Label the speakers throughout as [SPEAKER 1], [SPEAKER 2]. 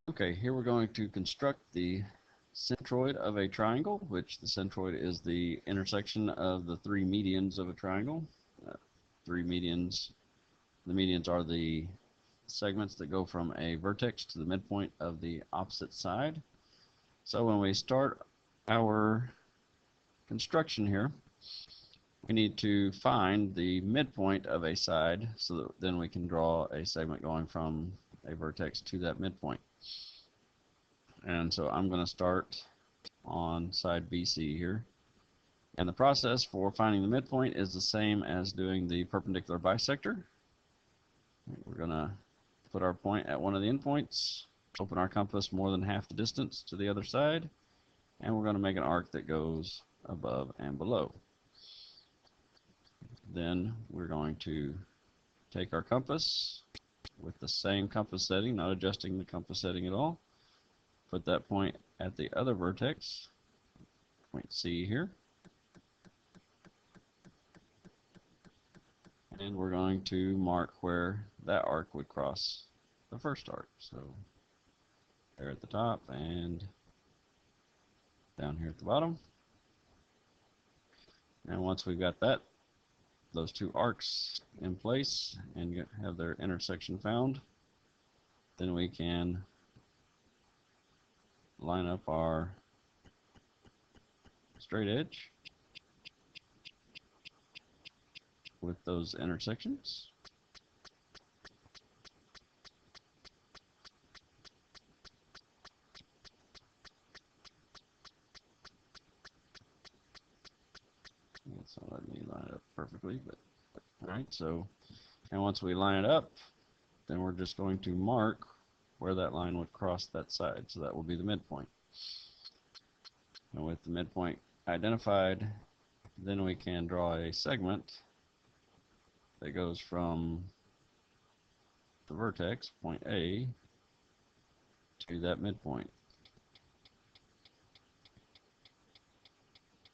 [SPEAKER 1] Okay, here we're going to construct the centroid of a triangle, which the centroid is the intersection of the three medians of a triangle. Three medians. The medians are the segments that go from a vertex to the midpoint of the opposite side. So when we start our construction here, we need to find the midpoint of a side so that then we can draw a segment going from a vertex to that midpoint. And so I'm going to start on side BC here. And the process for finding the midpoint is the same as doing the perpendicular bisector. We're going to put our point at one of the endpoints, open our compass more than half the distance to the other side, and we're going to make an arc that goes above and below. Then we're going to take our compass with the same compass setting, not adjusting the compass setting at all, put that point at the other vertex, point C here, and we're going to mark where that arc would cross the first arc. So there at the top and down here at the bottom. And once we've got those two arcs in place and have their intersection found, then we can line up our straight edge with those intersections. It's not letting me line it up perfectly, but alright, so and once we line it up, then we're just going to mark where that line would cross that side. So that will be the midpoint. And with the midpoint identified, then we can draw a segment that goes from the vertex, point A, to that midpoint.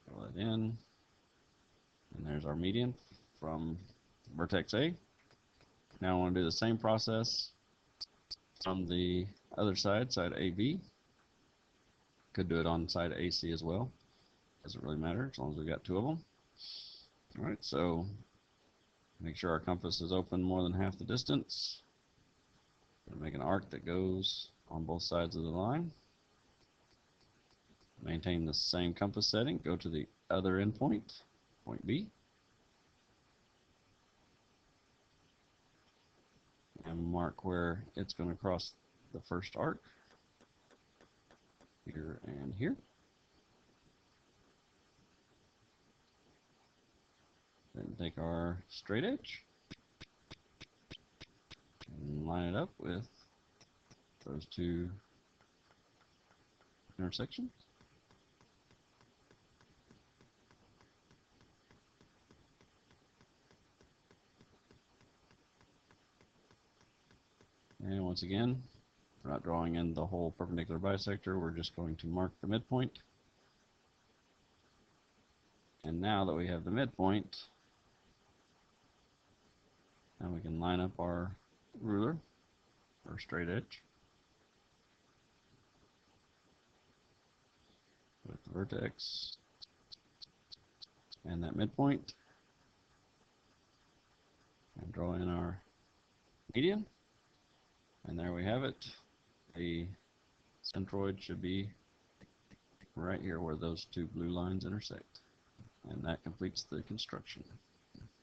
[SPEAKER 1] Fill that in, and there's our median from vertex A. Now I want to do the same process on the other side, side AB. Could do it on side AC as well. Doesn't really matter as long as we've got two of them. Alright, so make sure our compass is open more than half the distance. Make an arc that goes on both sides of the line. Maintain the same compass setting. Go to the other endpoint, point B. And mark where it's going to cross the first arc. Here and here. Then take our straight edge and line it up with those two intersections. And once again, we're not drawing in the whole perpendicular bisector, we're just going to mark the midpoint. And now that we have the midpoint, now we can line up our ruler, or straight edge, with the vertex and that midpoint, and draw in our median. And there we have it. The centroid should be right here where those two blue lines intersect. And that completes the construction.